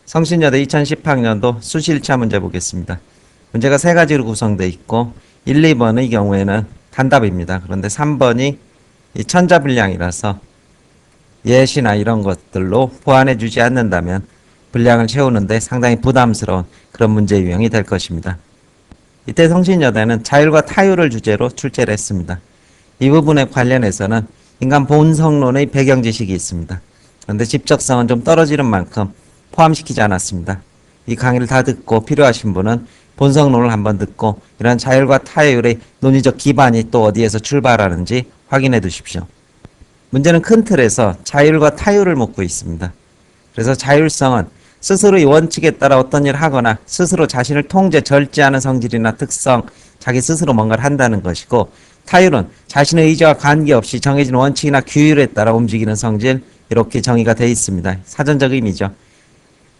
성신여대 2018년도 수시 1차 문제 보겠습니다. 문제가 세 가지로 구성되어 있고 1, 2번의 경우에는 단답입니다. 그런데 3번이 천자분량이라서 예시나 이런 것들로 보완해 주지 않는다면 분량을 채우는데 상당히 부담스러운 그런 문제 유형이 될 것입니다. 이때 성신여대는 자율과 타율을 주제로 출제를 했습니다. 이 부분에 관련해서는 인간 본성론의 배경 지식이 있습니다. 그런데 집적성은 좀 떨어지는 만큼 포함시키지 않았습니다. 이 강의를 다 듣고 필요하신 분은 본성론을 한번 듣고 이런 자율과 타율의 논리적 기반이 또 어디에서 출발하는지 확인해 두십시오. 문제는 큰 틀에서 자율과 타율을 묻고 있습니다. 그래서 자율성은 스스로의 원칙에 따라 어떤 일을 하거나 스스로 자신을 통제, 절제하는 성질이나 특성, 자기 스스로 뭔가를 한다는 것이고, 타율은 자신의 의지와 관계없이 정해진 원칙이나 규율에 따라 움직이는 성질, 이렇게 정의가 되어 있습니다. 사전적 의미죠.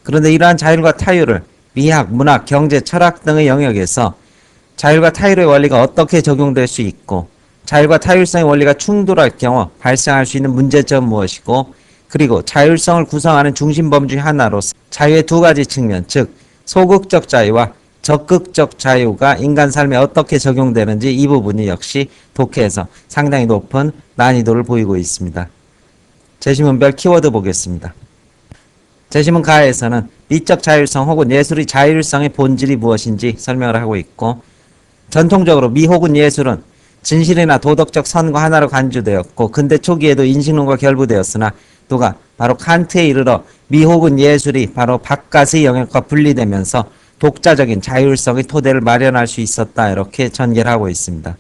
그런데 이러한 자율과 타율을 미학, 문학, 경제, 철학 등의 영역에서 자율과 타율의 원리가 어떻게 적용될 수 있고, 자율과 타율성의 원리가 충돌할 경우 발생할 수 있는 문제점은 무엇이고, 그리고 자율성을 구성하는 중심범 중 하나로 자유의 두 가지 측면, 즉 소극적 자유와 적극적 자유가 인간 삶에 어떻게 적용되는지 이 부분이 역시 독해에서 상당히 높은 난이도를 보이고 있습니다. 제시문별 키워드 보겠습니다. 제시문 가에서는 미적 자율성 혹은 예술의 자율성의 본질이 무엇인지 설명을 하고 있고, 전통적으로 미 혹은 예술은 진실이나 도덕적 선과 하나로 간주되었고 근대 초기에도 인식론과 결부되었으나 누가 바로 칸트에 이르러 미 혹은 예술이 바로 바깥의 영역과 분리되면서 독자적인 자율성의 토대를 마련할 수 있었다, 이렇게 전개를 하고 있습니다.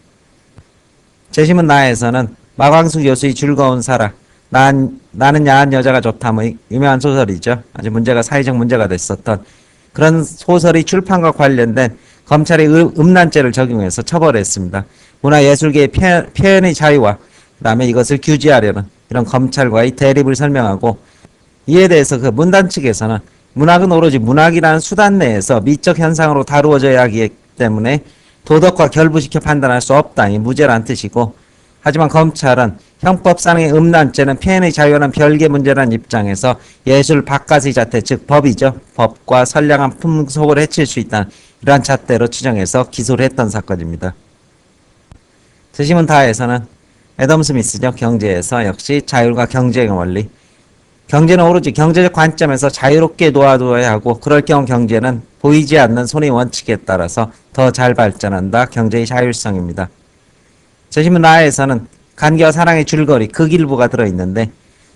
제시문 나에서는 마광수 교수의 즐거운 사랑, 나는 야한 여자가 좋다, 뭐 유명한 소설이죠. 아주 문제가 사회적 문제가 됐었던 그런 소설의 출판과 관련된 검찰의 음란죄를 적용해서 처벌했습니다. 문화예술계의 표현의 자유와 그 다음에 이것을 규제하려는 이런 검찰과의 대립을 설명하고, 이에 대해서 그 문단 측에서는 문학은 오로지 문학이라는 수단 내에서 미적 현상으로 다루어져야 하기 때문에 도덕과 결부시켜 판단할 수 없다, 이 무죄란 뜻이고, 하지만 검찰은 형법상의 음란죄는 표현의 자유와는 별개 문제라는 입장에서 예술 바깥의 자태, 즉 법이죠. 법과 선량한 풍속을 해칠 수 있다는 이러한 잣대로 추정해서 기소를 했던 사건입니다. 제시문 다에서는 애덤 스미스죠. 경제에서 역시 자율과 경쟁의 원리. 경제는 오로지 경제적 관점에서 자유롭게 놓아두어야 하고, 그럴 경우 경제는 보이지 않는 손의 원칙에 따라서 더 잘 발전한다. 경제의 자율성입니다. 제시문 나에서는 간계와 사랑의 줄거리, 극일부가 들어있는데,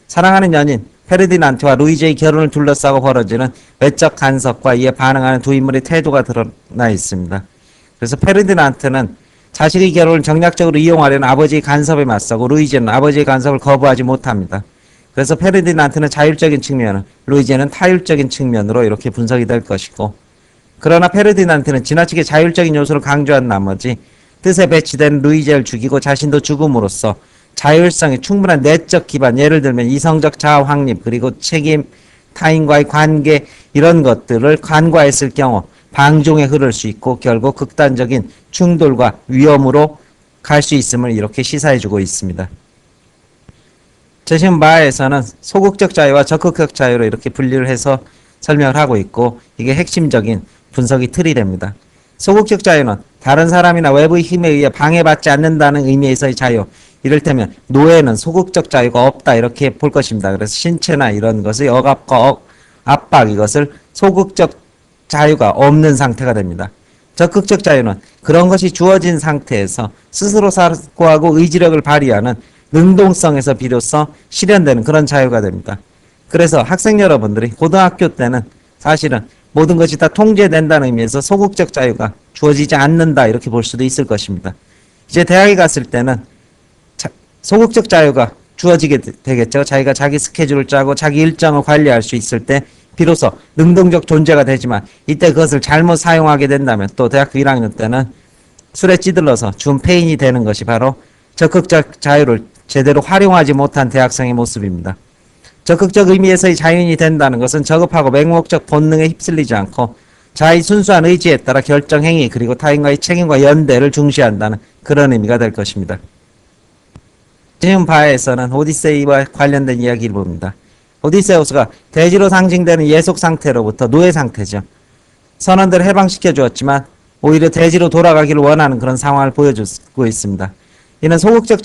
사랑하는 연인 페르디난트와 루이제의 결혼을 둘러싸고 벌어지는 외적 간섭과 이에 반응하는 두 인물의 태도가 드러나 있습니다. 그래서 페르디난트는 자식의 결혼을 정략적으로 이용하려는 아버지의 간섭에 맞서고, 루이제는 아버지의 간섭을 거부하지 못합니다. 그래서 페르디난트는 자율적인 측면을, 루이제는 타율적인 측면으로 이렇게 분석이 될 것이고, 그러나 페르디난트는 지나치게 자율적인 요소를 강조한 나머지 뜻에 배치된 루이제를 죽이고 자신도 죽음으로써 자율성의 충분한 내적 기반, 예를 들면 이성적 자아 확립, 그리고 책임, 타인과의 관계, 이런 것들을 간과했을 경우 방종에 흐를 수 있고 결국 극단적인 충돌과 위험으로 갈 수 있음을 이렇게 시사해주고 있습니다. 제시문 바에서는 소극적 자유와 적극적 자유로 이렇게 분리를 해서 설명을 하고 있고, 이게 핵심적인 분석의 틀이 됩니다. 소극적 자유는 다른 사람이나 외부의 힘에 의해 방해받지 않는다는 의미에서의 자유, 이를테면 노예는 소극적 자유가 없다, 이렇게 볼 것입니다. 그래서 신체나 이런 것의 억압과 압박, 이것을 소극적 자유가 없는 상태가 됩니다. 적극적 자유는 그런 것이 주어진 상태에서 스스로 사고하고 의지력을 발휘하는 능동성에서 비로소 실현되는 그런 자유가 됩니다. 그래서 학생 여러분들이 고등학교 때는 사실은 모든 것이 다 통제된다는 의미에서 소극적 자유가 주어지지 않는다, 이렇게 볼 수도 있을 것입니다. 이제 대학에 갔을 때는 소극적 자유가 주어지게 되겠죠. 자기가 자기 스케줄을 짜고 자기 일정을 관리할 수 있을 때 비로소 능동적 존재가 되지만, 이때 그것을 잘못 사용하게 된다면 또 대학교 1학년 때는 술에 찌들러서 준폐인이 되는 것이 바로 적극적 자유를 제대로 활용하지 못한 대학생의 모습입니다. 적극적 의미에서의 자유인이 된다는 것은 저급하고 맹목적 본능에 휩쓸리지 않고 자의 순수한 의지에 따라 결정 행위, 그리고 타인과의 책임과 연대를 중시한다는 그런 의미가 될 것입니다. 지금 바에서는 오디세이와 관련된 이야기를 봅니다. 오디세우스가 대지로 상징되는 예속 상태로부터 노예 상태죠. 선원들을 해방시켜 주었지만 오히려 대지로 돌아가기를 원하는 그런 상황을 보여주고 있습니다. 이는 소극적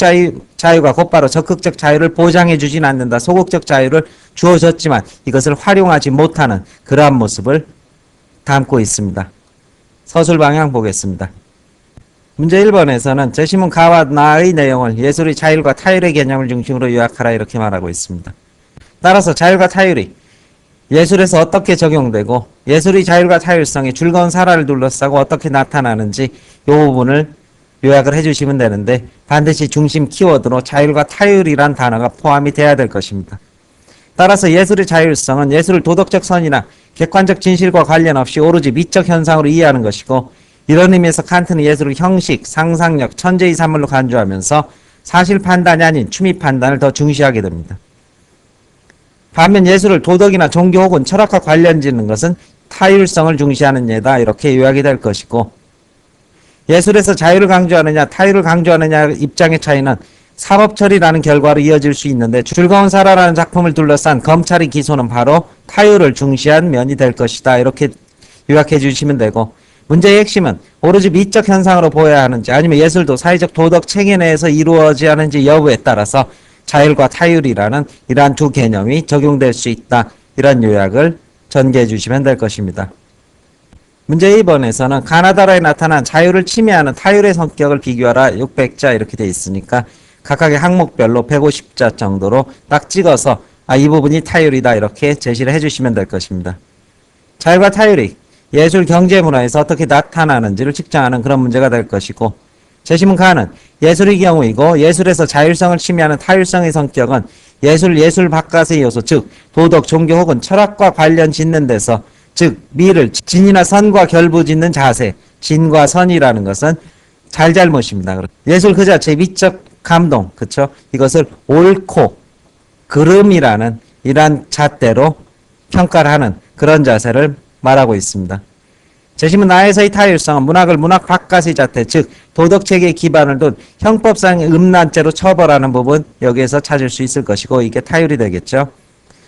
자유가 곧바로 적극적 자유를 보장해 주진 않는다. 소극적 자유를 주어졌지만 이것을 활용하지 못하는 그러한 모습을 담고 있습니다. 서술 방향 보겠습니다. 문제 1번에서는 제시문 가와 나의 내용을 예술의 자율과 타율의 개념을 중심으로 요약하라 이렇게 말하고 있습니다. 따라서 자율과 타율이 예술에서 어떻게 적용되고 예술의 자율과 타율성이 즐거운 사라를 둘러싸고 어떻게 나타나는지 이 부분을 요약을 해주시면 되는데 반드시 중심 키워드로 자율과 타율이란 단어가 포함이 돼야 될 것입니다. 따라서 예술의 자율성은 예술을 도덕적 선이나 객관적 진실과 관련 없이 오로지 미적 현상으로 이해하는 것이고 이런 의미에서 칸트는 예술을 형식, 상상력, 천재의 산물로 간주하면서 사실 판단이 아닌 추미 판단을 더 중시하게 됩니다. 반면 예술을 도덕이나 종교 혹은 철학과 관련 짓는 것은 타율성을 중시하는 예다 이렇게 요약이 될 것이고 예술에서 자유를 강조하느냐 타율을 강조하느냐 입장의 차이는 사법처리라는 결과로 이어질 수 있는데 즐거운 사라라는 작품을 둘러싼 검찰의 기소는 바로 타율을 중시한 면이 될 것이다 이렇게 요약해 주시면 되고 문제의 핵심은 오로지 미적 현상으로 보여야 하는지 아니면 예술도 사회적 도덕 체계 내에서 이루어져야 하는지 여부에 따라서 자율과 타율이라는 이러한 두 개념이 적용될 수 있다. 이런 요약을 전개해 주시면 될 것입니다. 문제 2번에서는 가나다라에 나타난 자율을 침해하는 타율의 성격을 비교하라 600자 이렇게 되어 있으니까 각각의 항목별로 150자 정도로 딱 찍어서 이 부분이 타율이다 이렇게 제시를 해주시면 될 것입니다. 자율과 타율이 예술 경제 문화에서 어떻게 나타나는지를 측정하는 그런 문제가 될 것이고 제시문 가는 예술의 경우이고 예술에서 자율성을 침해하는 타율성의 성격은 예술 바깥의 요소 즉 도덕, 종교 혹은 철학과 관련 짓는 데서 즉 미를 진이나 선과 결부짓는 자세 진과 선이라는 것은 잘잘못입니다. 예술 그 자체의 미적 감동 그쵸? 이것을 옳고 그름이라는 이러한 잣대로 평가를 하는 그런 자세를 말하고 있습니다. 제시문 나에서의 타율성은 문학을 문학 바깥의 자태 즉 도덕체계의 기반을 둔 형법상의 음란죄로 처벌하는 부분 여기에서 찾을 수 있을 것이고 이게 타율이 되겠죠.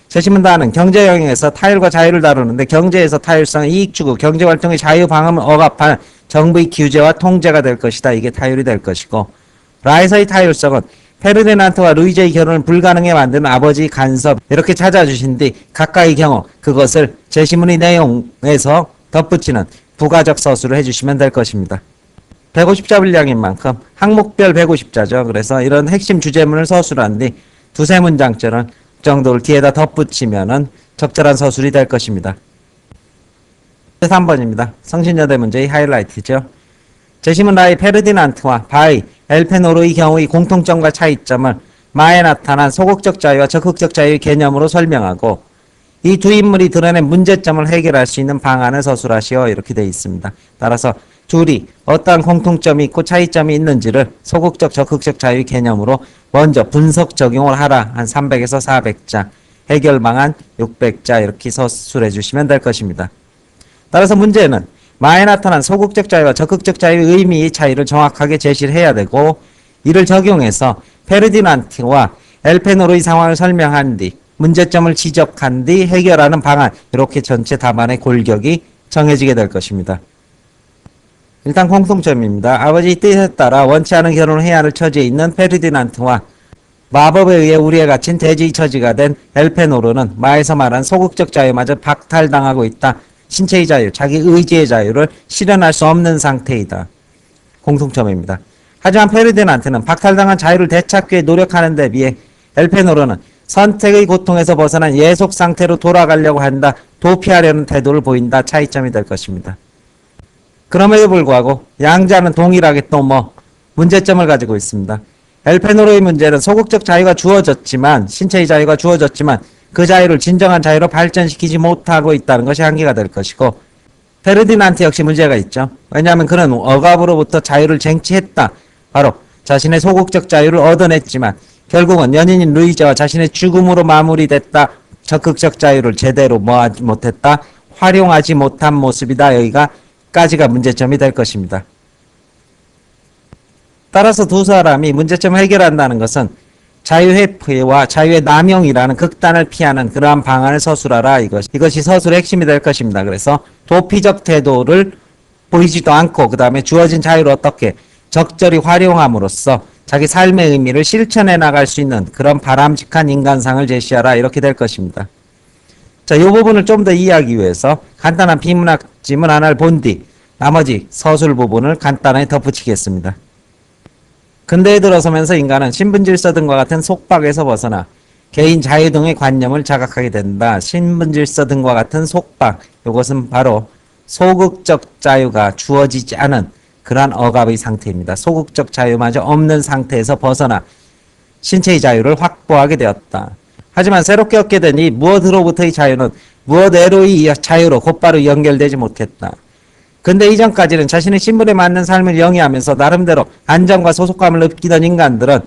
제시문 다는 경제 영역에서 타율과 자유를 다루는데 경제에서 타율성은 이익추구 경제활동의 자유 방음을 억압하는 정부의 규제와 통제가 될 것이다. 이게 타율이 될 것이고 라에서의 타율성은 페르디난트와 루이제의 결혼을 불가능해 만드는 아버지의 간섭 이렇게 찾아주신 뒤 각각의 경우 그것을 제시문의 내용에서 덧붙이는 부가적 서술을 해주시면 될 것입니다. 150자 분량인 만큼 항목별 150자죠. 그래서 이런 핵심 주제문을 서술한 뒤 두세 문장처럼 정도를 뒤에다 덧붙이면은 적절한 서술이 될 것입니다. 3번입니다. 성신여대 문제의 하이라이트죠. 제시문 라의 페르디난트와 바의 엘페노르의 경우의 공통점과 차이점을 마에 나타난 소극적 자유와 적극적 자유의 개념으로 설명하고 이 두 인물이 드러낸 문제점을 해결할 수 있는 방안을 서술하시오 이렇게 되어 있습니다. 따라서 둘이 어떠한 공통점이 있고 차이점이 있는지를 소극적 적극적 자유 개념으로 먼저 분석 적용을 하라. 한 300에서 400자 해결 방안 600자 이렇게 서술해 주시면 될 것입니다. 따라서 문제는 마에 나타난 소극적 자유와 적극적 자유의 의미의 차이를 정확하게 제시를 해야 되고 이를 적용해서 페르디난트와 엘페노르의 상황을 설명한 뒤 문제점을 지적한 뒤 해결하는 방안 이렇게 전체 답안의 골격이 정해지게 될 것입니다. 일단 공통점입니다. 아버지의 뜻에 따라 원치 않은 결혼을 해야 할 처지에 있는 페르디난트와 마법에 의해 우리에 갇힌 대지의 처지가 된 엘페노르는 마에서 말한 소극적 자유마저 박탈당하고 있다. 신체의 자유, 자기 의지의 자유를 실현할 수 없는 상태이다. 공통점입니다. 하지만 페르디난트는 박탈당한 자유를 되찾기 위해 노력하는 데 비해 엘페노르는 선택의 고통에서 벗어난 예속 상태로 돌아가려고 한다. 도피하려는 태도를 보인다. 차이점이 될 것입니다. 그럼에도 불구하고 양자는 동일하게 또 문제점을 가지고 있습니다. 엘페노르의 문제는 소극적 자유가 주어졌지만 신체의 자유가 주어졌지만 그 자유를 진정한 자유로 발전시키지 못하고 있다는 것이 한계가 될 것이고 페르디난트 역시 문제가 있죠. 왜냐하면 그는 억압으로부터 자유를 쟁취했다. 바로 자신의 소극적 자유를 얻어냈지만 결국은 연인인 루이제와 자신의 죽음으로 마무리됐다. 적극적 자유를 제대로 모아지 못했다. 활용하지 못한 모습이다. 여기까지가 문제점이 될 것입니다. 따라서 두 사람이 문제점을 해결한다는 것은 자유회피와 자유의 남용이라는 극단을 피하는 그러한 방안을 서술하라. 이것이 서술의 핵심이 될 것입니다. 그래서 도피적 태도를 보이지도 않고 그 다음에 주어진 자유를 어떻게 적절히 활용함으로써 자기 삶의 의미를 실천해 나갈 수 있는 그런 바람직한 인간상을 제시하라. 이렇게 될 것입니다. 자, 이 부분을 좀 더 이해하기 위해서 간단한 비문학 지문 하나를 본 뒤 나머지 서술 부분을 간단하게 덧붙이겠습니다. 근대에 들어서면서 인간은 신분질서 등과 같은 속박에서 벗어나 개인 자유 등의 관념을 자각하게 된다. 신분질서 등과 같은 속박, 이것은 바로 소극적 자유가 주어지지 않은 그러한 억압의 상태입니다. 소극적 자유마저 없는 상태에서 벗어나 신체의 자유를 확보하게 되었다. 하지만 새롭게 얻게 된 이 무엇으로부터의 자유는 무엇외로의 자유로 곧바로 연결되지 못했다. 근데 이전까지는 자신의 신분에 맞는 삶을 영위하면서 나름대로 안정과 소속감을 느끼던 인간들은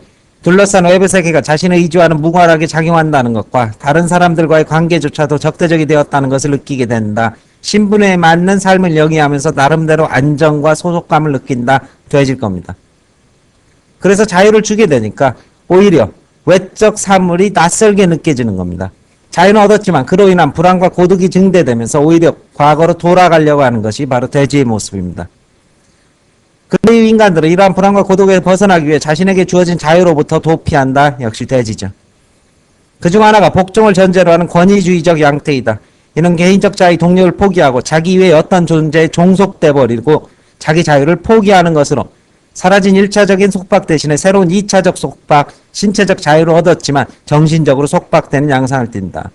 둘러싼 외부 세계가 자신의 의지와는 무관하게 작용한다는 것과 다른 사람들과의 관계조차도 적대적이 되었다는 것을 느끼게 된다. 신분에 맞는 삶을 영위하면서 나름대로 안정과 소속감을 느낀다. 되어질 겁니다. 그래서 자유를 주게 되니까 오히려 외적 사물이 낯설게 느껴지는 겁니다. 자유는 얻었지만 그로 인한 불안과 고독이 증대되면서 오히려 과거로 돌아가려고 하는 것이 바로 돼지의 모습입니다. 그의 인간들은 이러한 불안과 고독에서 벗어나기 위해 자신에게 주어진 자유로부터 도피한다. 역시 돼지죠. 그중 하나가 복종을 전제로 하는 권위주의적 양태이다. 이는 개인적 자유 독립을 포기하고 자기 외의 어떤 존재에 종속돼 버리고 자기 자유를 포기하는 것으로 사라진 1차적인 속박 대신에 새로운 2차적 속박, 신체적 자유를 얻었지만 정신적으로 속박되는 양상을 띈다.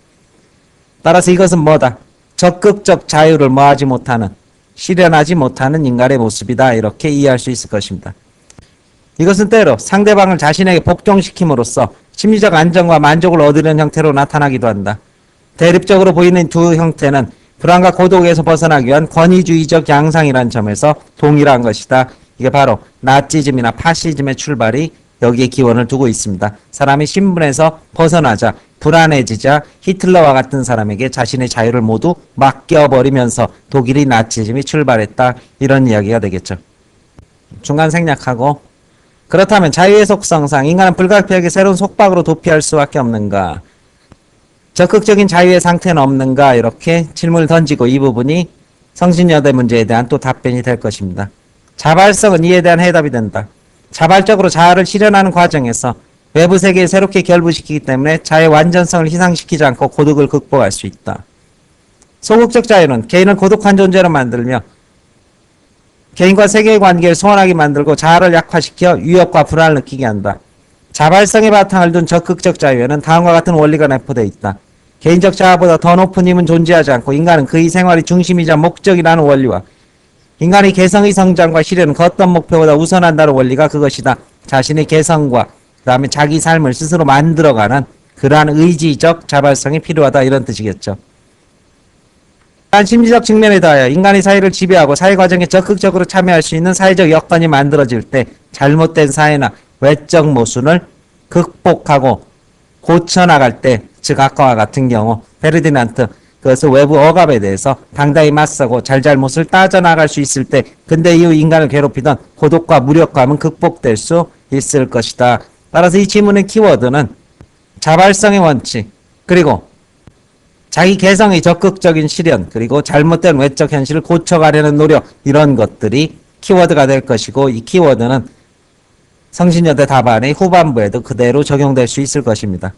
따라서 이것은 뭐다? 적극적 자유를 뭐하지 못하는, 실현하지 못하는 인간의 모습이다. 이렇게 이해할 수 있을 것입니다. 이것은 때로 상대방을 자신에게 복종시킴으로써 심리적 안정과 만족을 얻으려는 형태로 나타나기도 한다. 대립적으로 보이는 두 형태는 불안과 고독에서 벗어나기 위한 권위주의적 양상이라는 점에서 동일한 것이다. 이게 바로 나치즘이나 파시즘의 출발이 여기에 기원을 두고 있습니다. 사람이 신분에서 벗어나자 불안해지자 히틀러와 같은 사람에게 자신의 자유를 모두 맡겨버리면서 독일의 나치즘이 출발했다. 이런 이야기가 되겠죠. 중간 생략하고, 그렇다면 자유의 속성상 인간은 불가피하게 새로운 속박으로 도피할 수밖에 없는가? 적극적인 자유의 상태는 없는가? 이렇게 질문을 던지고 이 부분이 성신여대 문제에 대한 또 답변이 될 것입니다. 자발성은 이에 대한 해답이 된다. 자발적으로 자아를 실현하는 과정에서 외부 세계에 새롭게 결부시키기 때문에 자의 완전성을 희상시키지 않고 고독을 극복할 수 있다. 소극적 자유는 개인을 고독한 존재로 만들며 개인과 세계의 관계를 소원하게 만들고 자아를 약화시켜 위협과 불안을 느끼게 한다. 자발성의 바탕을 둔 적극적 자유에는 다음과 같은 원리가 내포되어 있다. 개인적 자아보다 더 높은 힘은 존재하지 않고 인간은 그의 생활의 중심이자 목적이라는 원리와 인간의 개성의 성장과 실현은 그 어떤 목표보다 우선한다는 원리가 그것이다. 자신의 개성과 그 다음에 자기 삶을 스스로 만들어가는 그러한 의지적 자발성이 필요하다. 이런 뜻이겠죠. 한 심리적 측면에 더하여 인간의 사회를 지배하고 사회 과정에 적극적으로 참여할 수 있는 사회적 여건이 만들어질 때 잘못된 사회나 외적 모순을 극복하고 고쳐나갈 때, 즉 아까와 같은 경우 페르디난트 그것을 외부 억압에 대해서 당당히 맞서고 잘잘못을 따져나갈 수 있을 때 근대 이후 인간을 괴롭히던 고독과 무력감은 극복될 수 있을 것이다. 따라서 이 지문의 키워드는 자발성의 원칙, 그리고 자기 개성의 적극적인 실현, 그리고 잘못된 외적 현실을 고쳐가려는 노력, 이런 것들이 키워드가 될 것이고 이 키워드는 성신여대 답안의 후반부에도 그대로 적용될 수 있을 것입니다.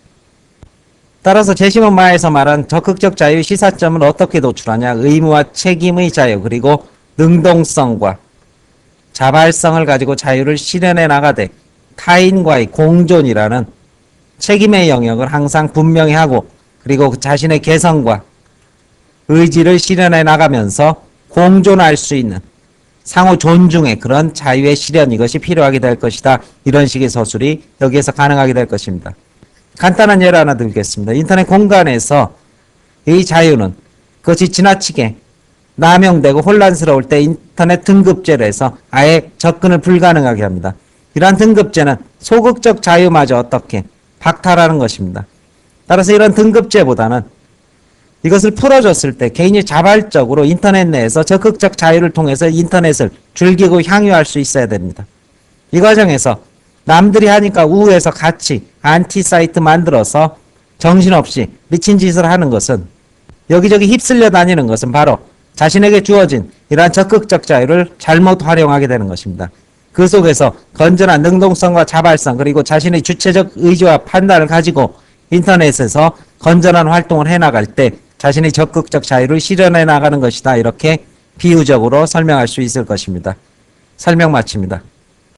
따라서 제시문마에서 말한 적극적 자유의 시사점을 어떻게 도출하냐? 의무와 책임의 자유, 그리고 능동성과 자발성을 가지고 자유를 실현해 나가되 타인과의 공존이라는 책임의 영역을 항상 분명히 하고 그리고 자신의 개성과 의지를 실현해 나가면서 공존할 수 있는 상호 존중의 그런 자유의 실현, 이것이 필요하게 될 것이다. 이런 식의 서술이 여기에서 가능하게 될 것입니다. 간단한 예를 하나 들겠습니다. 인터넷 공간에서 이 자유는 그것이 지나치게 남용되고 혼란스러울 때 인터넷 등급제를 해서 아예 접근을 불가능하게 합니다. 이러한 등급제는 소극적 자유마저 어떻게 박탈하는 것입니다. 따라서 이런 등급제보다는 이것을 풀어줬을 때 개인이 자발적으로 인터넷 내에서 적극적 자유를 통해서 인터넷을 즐기고 향유할 수 있어야 됩니다. 이 과정에서 남들이 하니까 우회해서 같이 안티 사이트 만들어서 정신없이 미친 짓을 하는 것은, 여기저기 휩쓸려 다니는 것은 바로 자신에게 주어진 이러한 적극적 자유를 잘못 활용하게 되는 것입니다. 그 속에서 건전한 능동성과 자발성, 그리고 자신의 주체적 의지와 판단을 가지고 인터넷에서 건전한 활동을 해나갈 때 자신의 적극적 자유를 실현해 나가는 것이다. 이렇게 비유적으로 설명할 수 있을 것입니다. 설명 마칩니다.